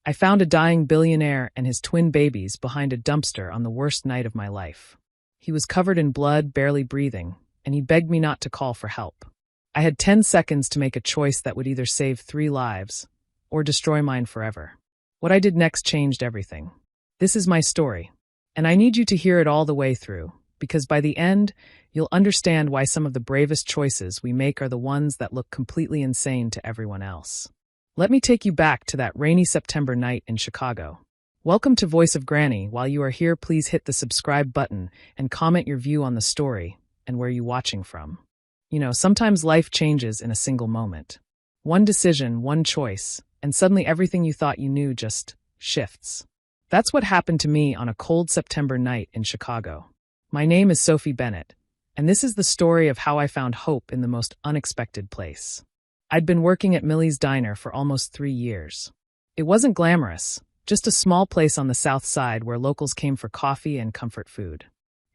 I found a dying billionaire and his twin babies behind a dumpster on the worst night of my life. He was covered in blood, barely breathing, and he begged me not to call for help. I had 10 seconds to make a choice that would either save 3 lives or destroy mine forever. What I did next changed everything. This is my story, and I need you to hear it all the way through, because by the end, you'll understand why some of the bravest choices we make are the ones that look completely insane to everyone else. Let me take you back to that rainy September night in Chicago. Welcome to Voice of Granny. While you are here, please hit the subscribe button and comment your view on the story and where you're watching from. Sometimes life changes in a single moment. One decision, one choice, and suddenly everything you thought you knew just shifts. That's what happened to me on a cold September night in Chicago. My name is Sophie Bennett, and this is the story of how I found hope in the most unexpected place. I'd been working at Millie's Diner for almost 3 years. It wasn't glamorous, just a small place on the South Side where locals came for coffee and comfort food.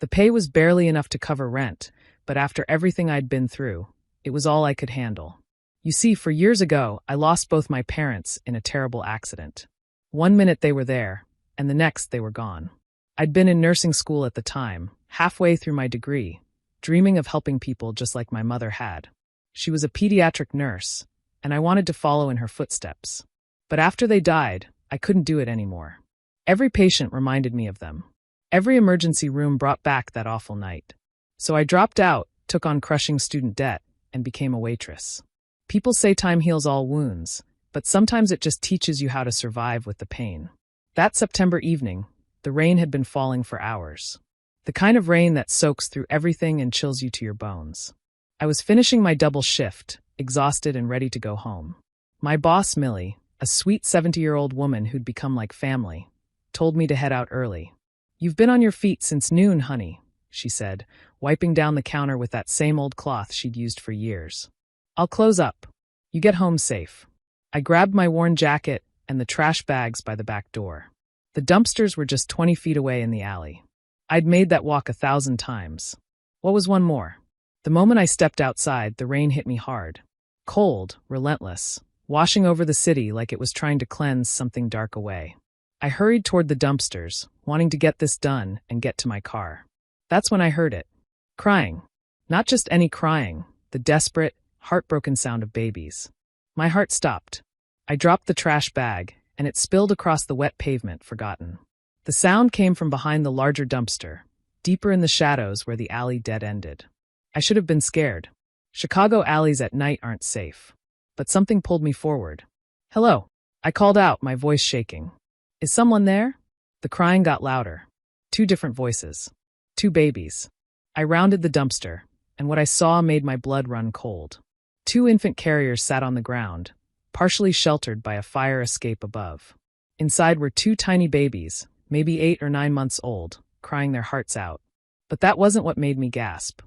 The pay was barely enough to cover rent, but after everything I'd been through, it was all I could handle. You see, for years ago, I lost both my parents in a terrible accident. One minute they were there, and the next they were gone. I'd been in nursing school at the time, halfway through my degree, dreaming of helping people just like my mother had. She was a pediatric nurse, and I wanted to follow in her footsteps. But after they died, I couldn't do it anymore. Every patient reminded me of them. Every emergency room brought back that awful night. So I dropped out, took on crushing student debt, and became a waitress. People say time heals all wounds, but sometimes it just teaches you how to survive with the pain. That September evening, the rain had been falling for hours. The kind of rain that soaks through everything and chills you to your bones. I was finishing my double shift, exhausted and ready to go home. My boss, Millie, a sweet 70-year-old woman who'd become like family, told me to head out early. "You've been on your feet since noon, honey," she said, wiping down the counter with that same old cloth she'd used for years. "I'll close up. You get home safe." I grabbed my worn jacket and the trash bags by the back door. The dumpsters were just 20 feet away in the alley. I'd made that walk 1,000 times. What was one more? The moment I stepped outside, the rain hit me hard. Cold, relentless, washing over the city like it was trying to cleanse something dark away. I hurried toward the dumpsters, wanting to get this done and get to my car. That's when I heard it. Crying. Not just any crying, the desperate, heartbroken sound of babies. My heart stopped. I dropped the trash bag, and it spilled across the wet pavement, forgotten. The sound came from behind the larger dumpster, deeper in the shadows where the alley dead-ended. I should have been scared. Chicago alleys at night aren't safe. But something pulled me forward. "Hello," I called out, my voice shaking. "Is someone there?" The crying got louder. 2 different voices. 2 babies. I rounded the dumpster, and what I saw made my blood run cold. 2 infant carriers sat on the ground, partially sheltered by a fire escape above. Inside were 2 tiny babies, maybe 8 or 9 months old, crying their hearts out. But that wasn't what made me gasp.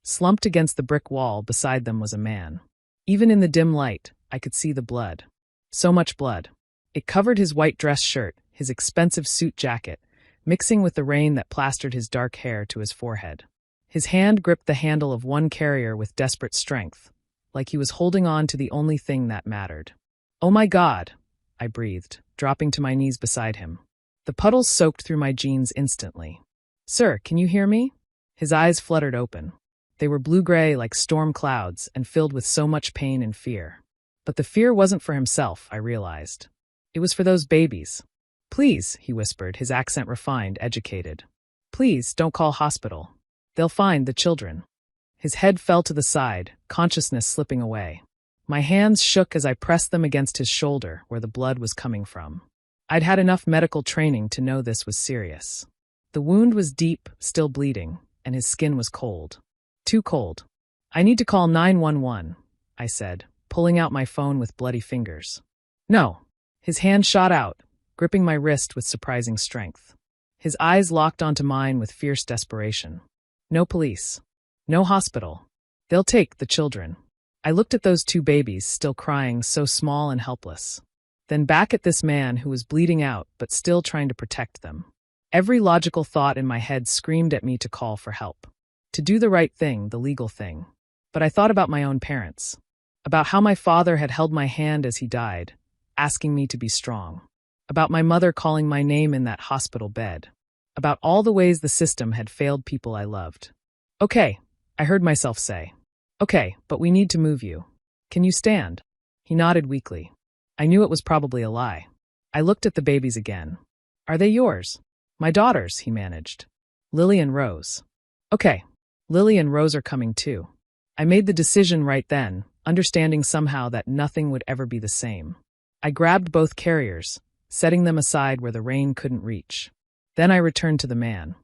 Slumped against the brick wall beside them was a man. Even in the dim light, I could see the blood. So much blood. It covered his white dress shirt, his expensive suit jacket, mixing with the rain that plastered his dark hair to his forehead. His hand gripped the handle of one carrier with desperate strength, like he was holding on to the only thing that mattered. "Oh my God," I breathed, dropping to my knees beside him. The puddles soaked through my jeans instantly. "Sir, can you hear me?" His eyes fluttered open. They were blue-gray like storm clouds and filled with so much pain and fear. But the fear wasn't for himself, I realized. It was for those babies. "Please," he whispered, his accent refined, educated. "Please, don't call hospital. They'll find the children." His head fell to the side, consciousness slipping away. My hands shook as I pressed them against his shoulder where the blood was coming from. I'd had enough medical training to know this was serious. The wound was deep, still bleeding, and his skin was cold. Too cold. "I need to call 911, I said, pulling out my phone with bloody fingers. "No." His hand shot out, gripping my wrist with surprising strength. His eyes locked onto mine with fierce desperation. "No police. No hospital. They'll take the children." I looked at those 2 babies, still crying, so small and helpless. Then back at this man who was bleeding out, but still trying to protect them. Every logical thought in my head screamed at me to call for help. To do the right thing, the legal thing. But I thought about my own parents. About how my father had held my hand as he died, asking me to be strong. about my mother calling my name in that hospital bed, about all the ways the system had failed people I loved. "Okay," I heard myself say. "Okay, but we need to move you. Can you stand?" He nodded weakly. I knew it was probably a lie. I looked at the babies again. "Are they yours?" "My daughters," he managed. "Lily and Rose." "Okay. Lily and Rose are coming too." I made the decision right then, understanding somehow that nothing would ever be the same. I grabbed both carriers, setting them aside where the rain couldn't reach. Then I returned to the man.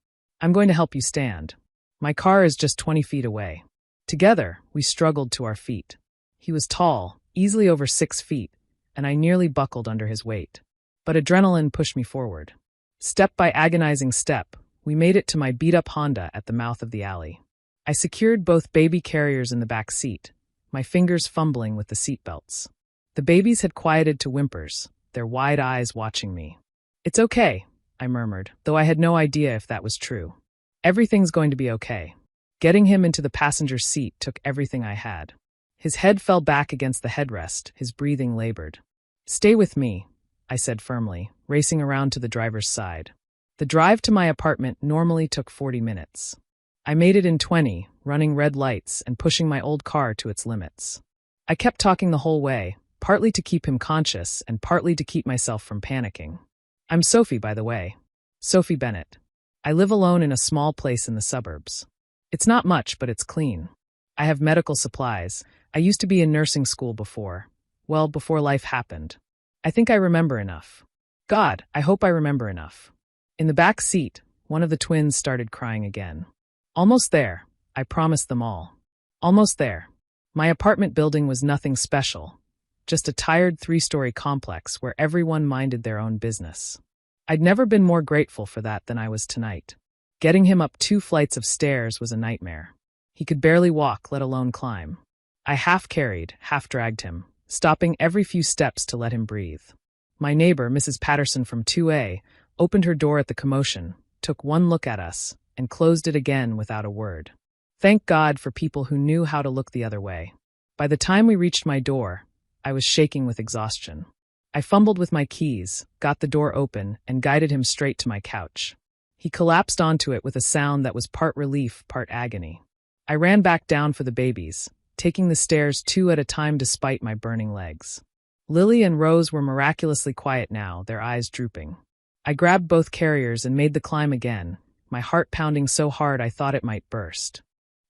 "I'm going to help you stand. My car is just 20 feet away." Together, we struggled to our feet. He was tall, easily over 6 feet, and I nearly buckled under his weight. But adrenaline pushed me forward. Step by agonizing step, we made it to my beat-up Honda at the mouth of the alley. I secured both baby carriers in the back seat, my fingers fumbling with the seatbelts. The babies had quieted to whimpers, their wide eyes watching me. "It's okay," I murmured, though I had no idea if that was true. "Everything's going to be okay." Getting him into the passenger seat took everything I had. His head fell back against the headrest, his breathing labored. "Stay with me," I said firmly, racing around to the driver's side. The drive to my apartment normally took 40 minutes. I made it in 20, running red lights and pushing my old car to its limits. I kept talking the whole way, partly to keep him conscious and partly to keep myself from panicking. "I'm Sophie, by the way. Sophie Bennett. I live alone in a small place in the suburbs. It's not much, but it's clean. I have medical supplies. I used to be in nursing school before. Well, before life happened. I think I remember enough. God, I hope I remember enough." In the back seat, one of the twins started crying again. "Almost there," I promised them all. "Almost there." My apartment building was nothing special, just a tired 3-story complex where everyone minded their own business. I'd never been more grateful for that than I was tonight. Getting him up 2 flights of stairs was a nightmare. He could barely walk, let alone climb. I half-carried, half-dragged him, stopping every few steps to let him breathe. My neighbor, Mrs. Patterson from 2A, opened her door at the commotion, took one look at us, and closed it again without a word. Thank God for people who knew how to look the other way. By the time we reached my door, I was shaking with exhaustion. I fumbled with my keys, got the door open, and guided him straight to my couch. He collapsed onto it with a sound that was part relief, part agony. I ran back down for the babies, taking the stairs 2 at a time despite my burning legs. Lily and Rose were miraculously quiet now, their eyes drooping. I grabbed both carriers and made the climb again, my heart pounding so hard I thought it might burst.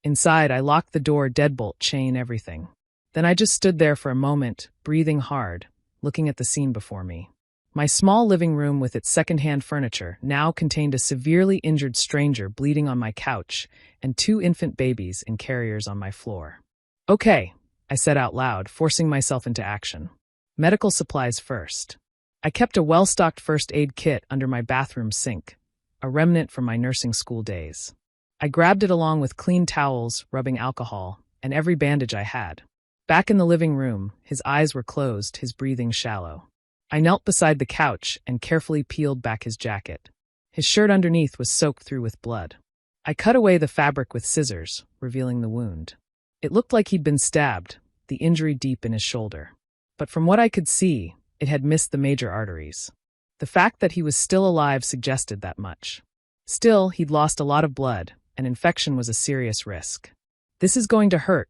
Inside, I locked the door, deadbolt, chain, everything. Then I just stood there for a moment, breathing hard, looking at the scene before me. My small living room with its second-hand furniture now contained a severely injured stranger bleeding on my couch and 2 infant babies in carriers on my floor. "Okay," I said out loud, forcing myself into action. "Medical supplies first." I kept a well-stocked first aid kit under my bathroom sink, a remnant from my nursing school days. I grabbed it along with clean towels, rubbing alcohol, and every bandage I had. Back in the living room, his eyes were closed, his breathing shallow. I knelt beside the couch and carefully peeled back his jacket. His shirt underneath was soaked through with blood. I cut away the fabric with scissors, revealing the wound. It looked like he'd been stabbed, the injury deep in his shoulder. But from what I could see, it had missed the major arteries. The fact that he was still alive suggested that much. Still, he'd lost a lot of blood, and infection was a serious risk. "This is going to hurt,"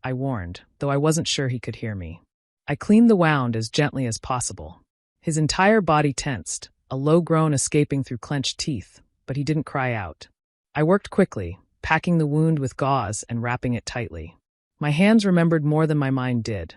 I warned, though I wasn't sure he could hear me. I cleaned the wound as gently as possible. His entire body tensed, a low groan escaping through clenched teeth, but he didn't cry out. I worked quickly, packing the wound with gauze and wrapping it tightly. My hands remembered more than my mind did.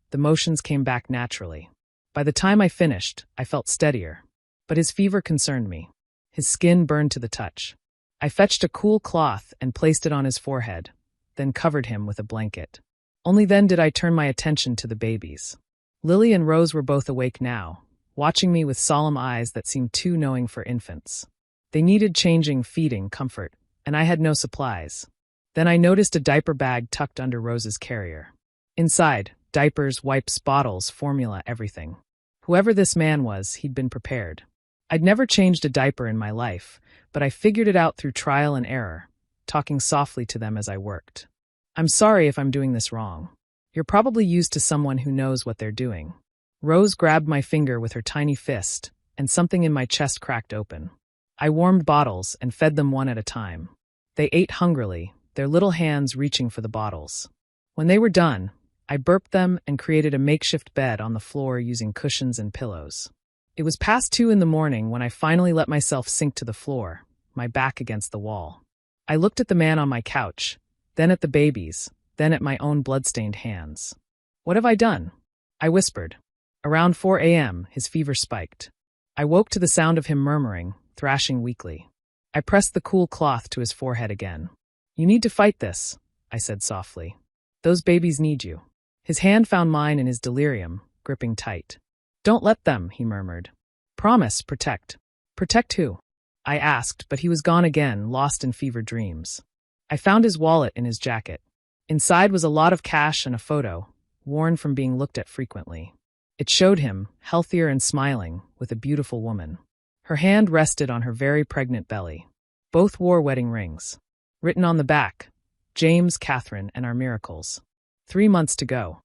The motions came back naturally. By the time I finished, I felt steadier. But his fever concerned me. His skin burned to the touch. I fetched a cool cloth and placed it on his forehead, then covered him with a blanket. Only then did I turn my attention to the babies. Lily and Rose were both awake now, watching me with solemn eyes that seemed too knowing for infants. They needed changing, feeding, comfort, and I had no supplies. Then I noticed a diaper bag tucked under Rose's carrier. Inside, diapers, wipes, bottles, formula, everything. Whoever this man was, he'd been prepared. I'd never changed a diaper in my life, but I figured it out through trial and error, talking softly to them as I worked. "I'm sorry if I'm doing this wrong. You're probably used to someone who knows what they're doing." Rose grabbed my finger with her tiny fist, and something in my chest cracked open. I warmed bottles and fed them one at a time. They ate hungrily, their little hands reaching for the bottles. When they were done, I burped them and created a makeshift bed on the floor using cushions and pillows. It was past 2 in the morning when I finally let myself sink to the floor, my back against the wall. I looked at the man on my couch, then at the babies, then at my own blood-stained hands. "What have I done?" I whispered. Around 4 a.m., his fever spiked. I woke to the sound of him murmuring, thrashing weakly. I pressed the cool cloth to his forehead again. "You need to fight this," I said softly. "Those babies need you." His hand found mine in his delirium, gripping tight. "Don't let them," he murmured. "Promise, protect." "Protect who?" I asked, but he was gone again, lost in fever dreams. I found his wallet in his jacket. Inside was a lot of cash and a photo, worn from being looked at frequently. It showed him, healthier and smiling, with a beautiful woman. Her hand rested on her very pregnant belly. Both wore wedding rings. Written on the back, "James, Catherine, and our miracles. 3 months to go."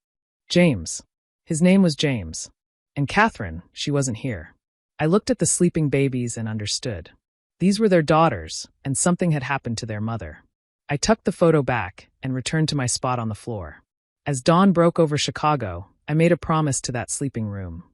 James. His name was James. And Catherine, she wasn't here. I looked at the sleeping babies and understood. These were their daughters, and something had happened to their mother. I tucked the photo back and returned to my spot on the floor. As dawn broke over Chicago, I made a promise to that sleeping room.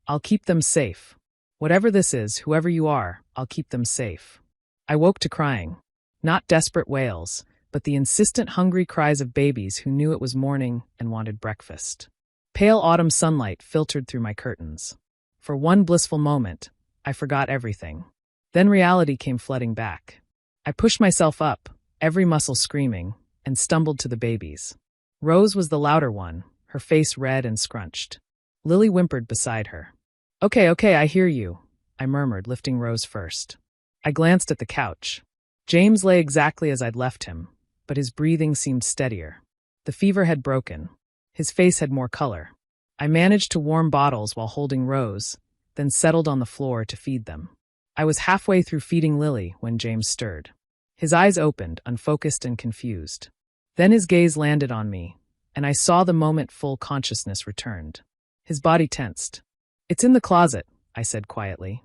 "I'll keep them safe. Whatever this is, whoever you are, I'll keep them safe." I woke to crying. Not desperate wails, but the insistent hungry cries of babies who knew it was morning and wanted breakfast. Pale autumn sunlight filtered through my curtains. For one blissful moment, I forgot everything. Then reality came flooding back. I pushed myself up, every muscle screaming, and stumbled to the babies. Rose was the louder one, her face red and scrunched. Lily whimpered beside her. Okay, I hear you," I murmured, lifting Rose first. I glanced at the couch. James lay exactly as I'd left him, but his breathing seemed steadier. The fever had broken. His face had more color. I managed to warm bottles while holding Rose, then settled on the floor to feed them. I was halfway through feeding Lily when James stirred. His eyes opened, unfocused and confused. Then his gaze landed on me, and I saw the moment full consciousness returned. His body tensed. "It's in the closet," I said quietly.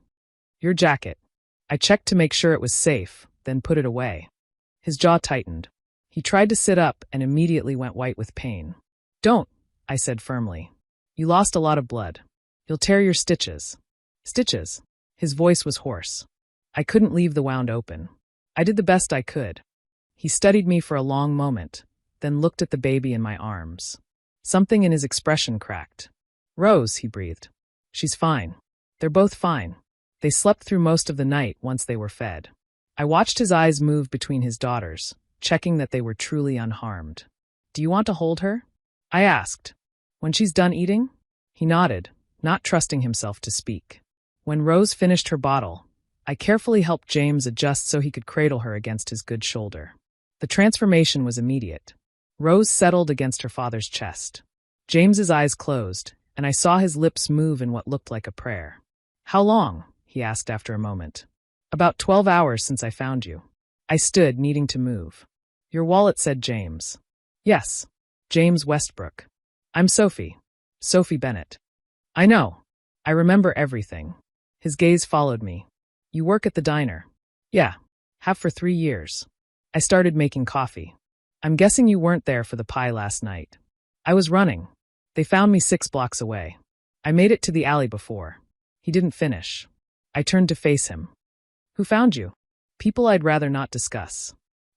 "Your jacket." I checked to make sure it was safe, then put it away. His jaw tightened. He tried to sit up and immediately went white with pain. "Don't," I said firmly. "You lost a lot of blood. You'll tear your stitches." "Stitches?" His voice was hoarse. I couldn't leave the wound open. I did the best I could. He studied me for a long moment, then looked at the baby in my arms. Something in his expression cracked. "Rose," he breathed. "She's fine. They're both fine. They slept through most of the night once they were fed." I watched his eyes move between his daughters, checking that they were truly unharmed. "Do you want to hold her?" I asked. "When she's done eating?" He nodded, not trusting himself to speak. When Rose finished her bottle, I carefully helped James adjust so he could cradle her against his good shoulder. The transformation was immediate. Rose settled against her father's chest. James's eyes closed, and I saw his lips move in what looked like a prayer. "How long?" he asked after a moment. "About 12 hours since I found you." I stood, needing to move. "Your wallet," said James. "Yes. James Westbrook. I'm Sophie. Sophie Bennett." "I know. I remember everything." His gaze followed me. "You work at the diner?" "Yeah. Have for 3 years. I started making coffee. I'm guessing you weren't there for the pie last night." "I was running. They found me 6 blocks away. I made it to the alley before." He didn't finish. I turned to face him. "Who found you?" "People I'd rather not discuss.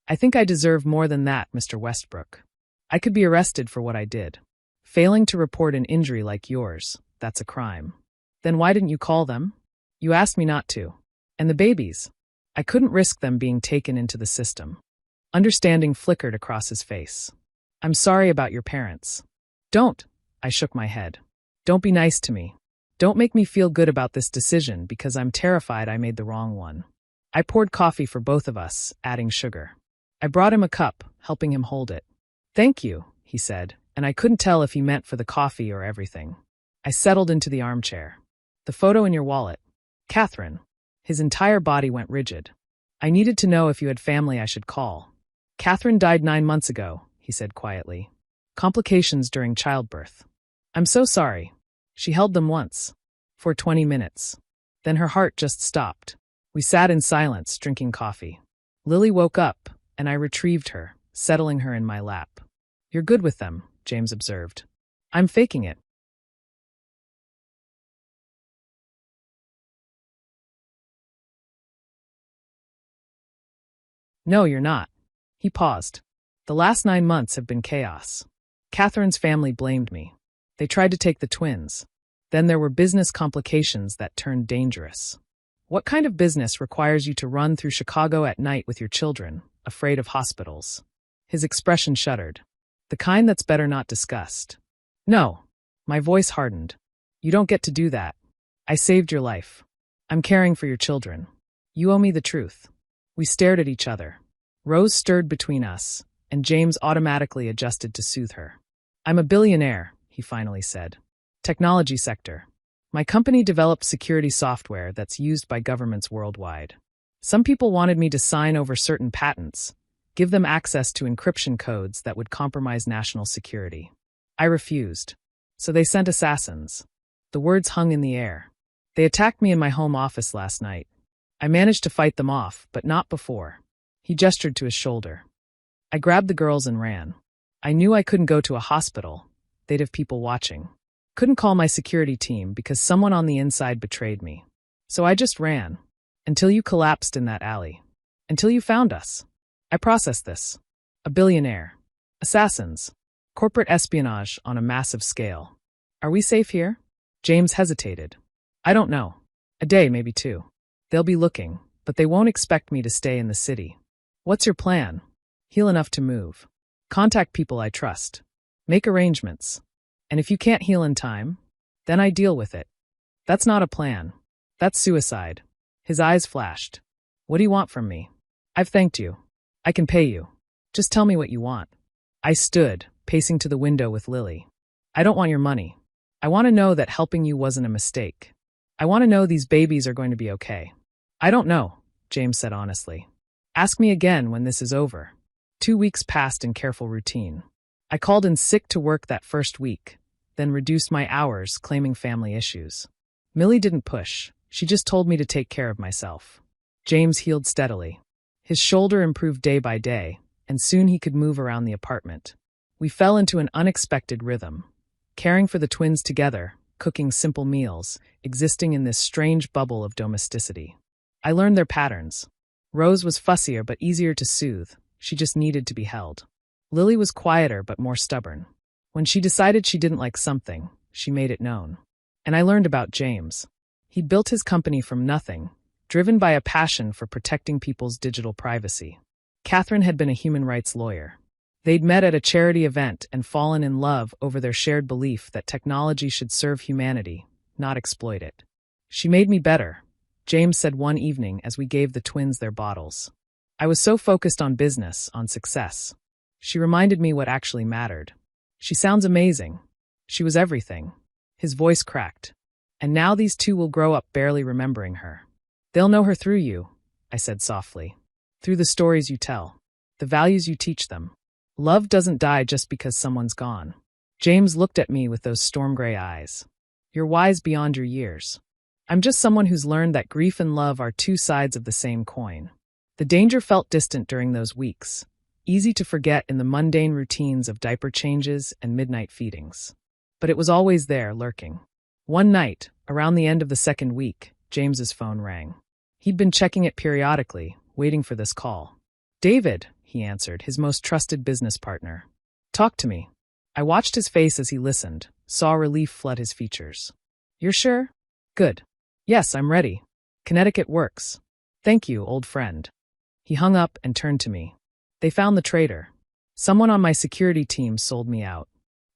I think I deserve more than that, Mr. Westbrook. I could be arrested for what I did. Failing to report an injury like yours, that's a crime." "Then why didn't you call them?" "You asked me not to. And the babies. I couldn't risk them being taken into the system." Understanding flickered across his face. "I'm sorry about your parents." "Don't." I shook my head. "Don't be nice to me. Don't make me feel good about this decision because I'm terrified I made the wrong one." I poured coffee for both of us, adding sugar. I brought him a cup, helping him hold it. "Thank you," he said, and I couldn't tell if he meant for the coffee or everything. I settled into the armchair. "The photo in your wallet." "Catherine." His entire body went rigid. "I needed to know if you had family I should call." "Catherine died 9 months ago," he said quietly. "Complications during childbirth." "I'm so sorry." She held them once. For 20 minutes. Then her heart just stopped. We sat in silence, drinking coffee. Lily woke up, and I retrieved her, settling her in my lap. "You're good with them," James observed. "I'm faking it." "No, you're not." He paused. "The last 9 months have been chaos. Catherine's family blamed me. They tried to take the twins. Then there were business complications that turned dangerous." "What kind of business requires you to run through Chicago at night with your children, afraid of hospitals?" His expression shuddered. "The kind that's better not discussed." "No." My voice hardened. "You don't get to do that. I saved your life. I'm caring for your children. You owe me the truth." We stared at each other. Rose stirred between us, and James automatically adjusted to soothe her. "I'm a billionaire," he finally said. "Technology sector. My company developed security software that's used by governments worldwide. Some people wanted me to sign over certain patents, give them access to encryption codes that would compromise national security. I refused. So they sent assassins." The words hung in the air. "They attacked me in my home office last night. I managed to fight them off, but not before." He gestured to his shoulder. "I grabbed the girls and ran. I knew I couldn't go to a hospital. They'd have people watching. Couldn't call my security team because someone on the inside betrayed me. So I just ran. Until you collapsed in that alley. Until you found us. I processed this. A billionaire. Assassins. Corporate espionage on a massive scale. Are we safe here?" James hesitated. "I don't know. A day, maybe 2. They'll be looking, but they won't expect me to stay in the city." "What's your plan?" "Heal enough to move. Contact people I trust. Make arrangements. And if you can't heal in time, then I deal with it." "That's not a plan. That's suicide." His eyes flashed. "What do you want from me?" "I've thanked you. I can pay you. Just tell me what you want." I stood, pacing to the window with Lily. "I don't want your money. I want to know that helping you wasn't a mistake. I want to know these babies are going to be okay." "I don't know," James said honestly. "Ask me again when this is over." 2 weeks passed in careful routine. I called in sick to work that first week, then reduced my hours, claiming family issues. Millie didn't push. She just told me to take care of myself. James healed steadily. His shoulder improved day by day, and soon he could move around the apartment. We fell into an unexpected rhythm, caring for the twins together, cooking simple meals, existing in this strange bubble of domesticity. I learned their patterns. Rose was fussier but easier to soothe. She just needed to be held. Lily was quieter but more stubborn. When she decided she didn't like something, she made it known. And I learned about James. He built his company from nothing, driven by a passion for protecting people's digital privacy. Catherine had been a human rights lawyer. They'd met at a charity event and fallen in love over their shared belief that technology should serve humanity, not exploit it. "She made me better," James said one evening as we gave the twins their bottles. "I was so focused on business, on success. She reminded me what actually mattered. She sounds amazing. She was everything." His voice cracked. "And now these 2 will grow up barely remembering her. They'll know her through you," I said softly. "Through the stories you tell, the values you teach them. Love doesn't die just because someone's gone." James looked at me with those storm-gray eyes. "You're wise beyond your years." "I'm just someone who's learned that grief and love are 2 sides of the same coin." The danger felt distant during those weeks, easy to forget in the mundane routines of diaper changes and midnight feedings. But it was always there, lurking. One night, around the end of the 2nd week, James's phone rang. He'd been checking it periodically, waiting for this call. "David," he answered, his most trusted business partner. "Talk to me." I watched his face as he listened, saw relief flood his features. "You're sure?" "Good. Yes, I'm ready. Connecticut works. Thank you, old friend." He hung up and turned to me. "They found the traitor. Someone on my security team sold me out.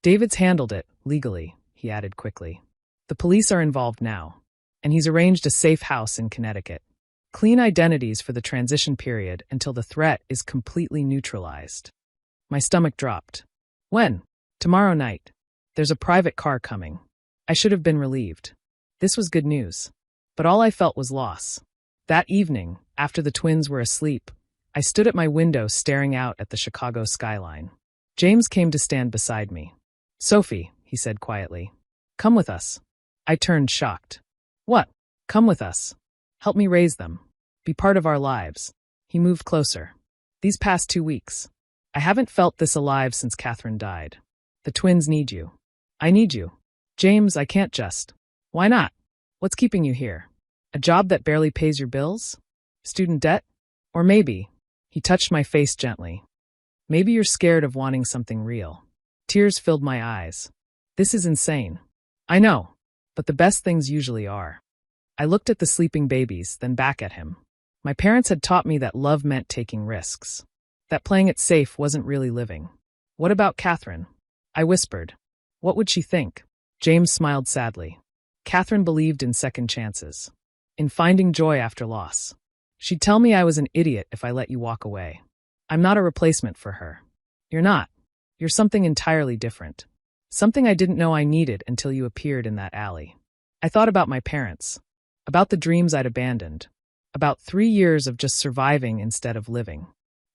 David's handled it, legally," he added quickly. "The police are involved now, and he's arranged a safe house in Connecticut. Clean identities for the transition period until the threat is completely neutralized." My stomach dropped. "When?" "Tomorrow night. There's a private car coming." I should have been relieved. This was good news. But all I felt was loss. That evening, after the twins were asleep, I stood at my window staring out at the Chicago skyline. James came to stand beside me. "Sophie," he said quietly, "come with us." I turned shocked. "What?" Come with us. Help me raise them. Be part of our lives. He moved closer. These past 2 weeks, I haven't felt this alive since Catherine died. The twins need you. I need you. James, I can't just. Why not? What's keeping you here? A job that barely pays your bills? Student debt? Or maybe, he touched my face gently. Maybe you're scared of wanting something real. Tears filled my eyes. This is insane. I know, but the best things usually are. I looked at the sleeping babies, then back at him. My parents had taught me that love meant taking risks. That playing it safe wasn't really living. What about Catherine? I whispered. What would she think? James smiled sadly. Catherine believed in second chances. In finding joy after loss. She'd tell me I was an idiot if I let you walk away. I'm not a replacement for her. You're not. You're something entirely different. Something I didn't know I needed until you appeared in that alley. I thought about my parents. About the dreams I'd abandoned. About 3 years of just surviving instead of living.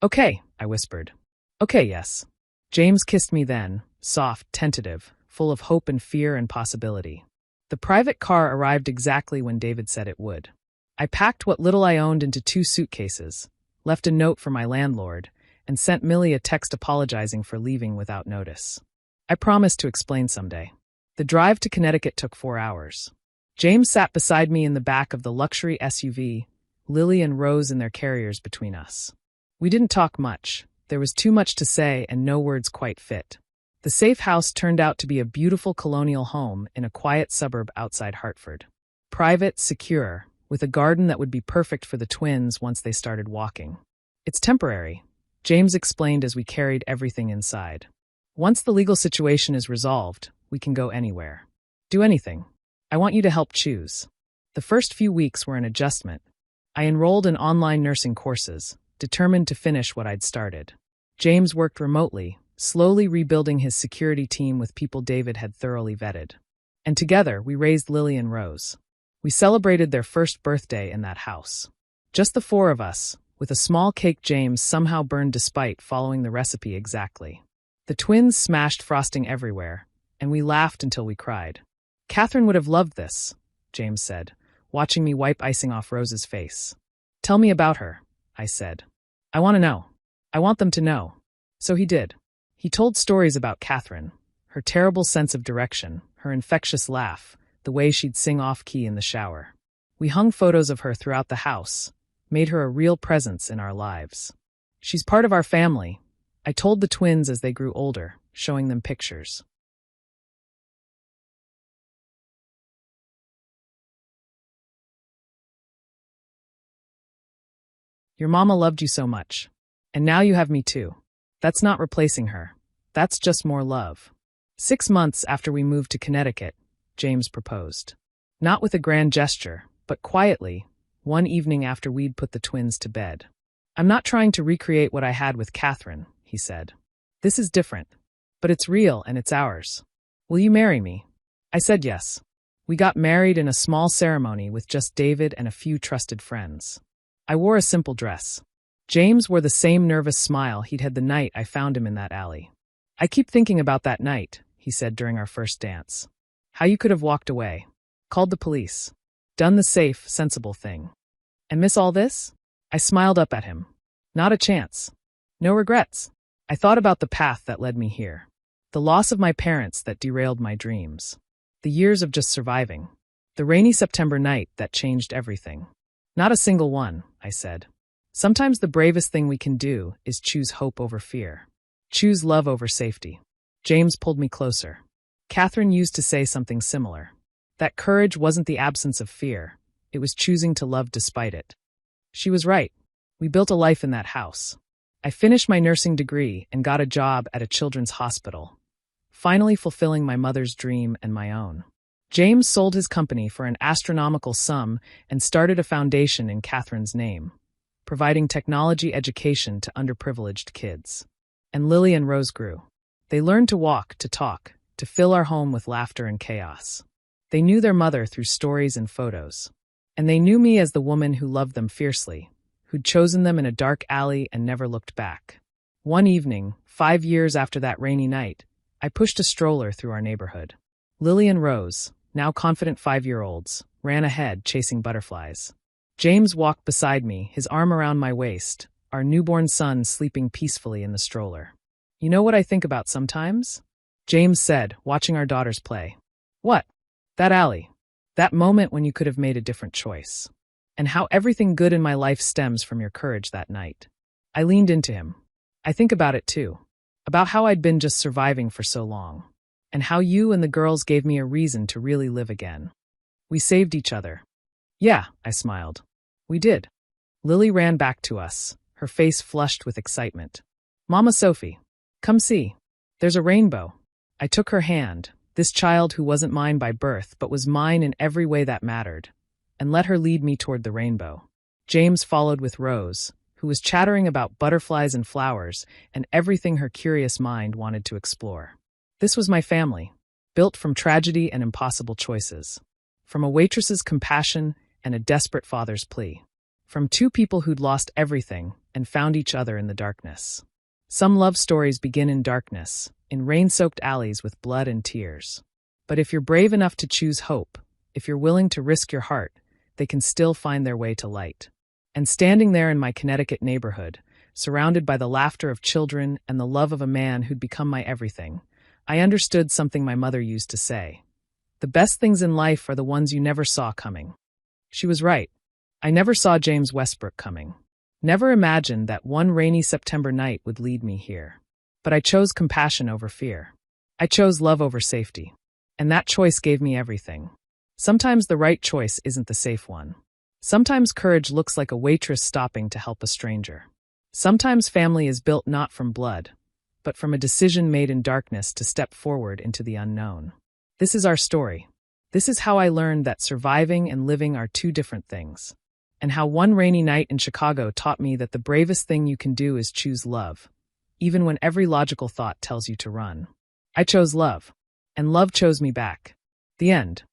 Okay, I whispered. Okay, yes. James kissed me then, soft, tentative, full of hope and fear and possibility. The private car arrived exactly when David said it would. I packed what little I owned into 2 suitcases, left a note for my landlord, and sent Millie a text apologizing for leaving without notice. I promised to explain someday. The drive to Connecticut took 4 hours. James sat beside me in the back of the luxury SUV, Lily and Rose in their carriers between us. We didn't talk much. There was too much to say and no words quite fit. The safe house turned out to be a beautiful colonial home in a quiet suburb outside Hartford. Private, secure, with a garden that would be perfect for the twins once they started walking. It's temporary, James explained as we carried everything inside. Once the legal situation is resolved, we can go anywhere. Do anything. I want you to help choose. The first few weeks were an adjustment. I enrolled in online nursing courses, determined to finish what I'd started. James worked remotely, slowly rebuilding his security team with people David had thoroughly vetted. And together, we raised Lily and Rose. We celebrated their first birthday in that house. Just the 4 of us, with a small cake James somehow burned despite following the recipe exactly. The twins smashed frosting everywhere, and we laughed until we cried. Catherine would have loved this, James said, watching me wipe icing off Rose's face. Tell me about her, I said. I want to know. I want them to know. So he did. He told stories about Catherine, her terrible sense of direction, her infectious laugh, the way she'd sing off-key in the shower. We hung photos of her throughout the house, made her a real presence in our lives. She's part of our family, I told the twins as they grew older, showing them pictures. Your mama loved you so much. And now you have me too. That's not replacing her. That's just more love. 6 months after we moved to Connecticut, James proposed. Not with a grand gesture, but quietly, one evening after we'd put the twins to bed. I'm not trying to recreate what I had with Catherine, he said. This is different, but it's real and it's ours. Will you marry me? I said yes. We got married in a small ceremony with just David and a few trusted friends. I wore a simple dress. James wore the same nervous smile he'd had the night I found him in that alley. I keep thinking about that night, he said during our first dance. How you could have walked away, called the police, done the safe, sensible thing. And miss all this? I smiled up at him. Not a chance. No regrets. I thought about the path that led me here. The loss of my parents that derailed my dreams. The years of just surviving. The rainy September night that changed everything. Not a single one, I said. Sometimes the bravest thing we can do is choose hope over fear. Choose love over safety. James pulled me closer. Catherine used to say something similar. That courage wasn't the absence of fear. It was choosing to love despite it. She was right. We built a life in that house. I finished my nursing degree and got a job at a children's hospital, finally fulfilling my mother's dream and my own. James sold his company for an astronomical sum and started a foundation in Catherine's name, providing technology education to underprivileged kids. And Lily and Rose grew. They learned to walk, to talk, to fill our home with laughter and chaos. They knew their mother through stories and photos. And they knew me as the woman who loved them fiercely, who'd chosen them in a dark alley and never looked back. One evening, 5 years after that rainy night, I pushed a stroller through our neighborhood. Lily and Rose, now confident 5-year-olds, ran ahead, chasing butterflies. James walked beside me, his arm around my waist, our newborn son sleeping peacefully in the stroller. "You know what I think about sometimes?" James said, watching our daughters play. "What?" "That alley. That moment when you could have made a different choice. And how everything good in my life stems from your courage that night." I leaned into him. "I think about it too. About how I'd been just surviving for so long. And how you and the girls gave me a reason to really live again. We saved each other." "Yeah," I smiled. "We did." Lily ran back to us, her face flushed with excitement. "Mama Sophie, come see. There's a rainbow." I took her hand, this child who wasn't mine by birth but was mine in every way that mattered, and let her lead me toward the rainbow. James followed with Rose, who was chattering about butterflies and flowers and everything her curious mind wanted to explore. This was my family, built from tragedy and impossible choices. From a waitress's compassion and a desperate father's plea. From two people who'd lost everything and found each other in the darkness. Some love stories begin in darkness, in rain-soaked alleys with blood and tears. But if you're brave enough to choose hope, if you're willing to risk your heart, they can still find their way to light. And standing there in my Connecticut neighborhood, surrounded by the laughter of children and the love of a man who'd become my everything, I understood something my mother used to say. The best things in life are the ones you never saw coming. She was right. I never saw James Westbrook coming. Never imagined that one rainy September night would lead me here. But I chose compassion over fear. I chose love over safety. And that choice gave me everything. Sometimes the right choice isn't the safe one. Sometimes courage looks like a waitress stopping to help a stranger. Sometimes family is built not from blood, but from a decision made in darkness to step forward into the unknown. This is our story. This is how I learned that surviving and living are two different things. And how one rainy night in Chicago taught me that the bravest thing you can do is choose love, even when every logical thought tells you to run. I chose love, and love chose me back. The end.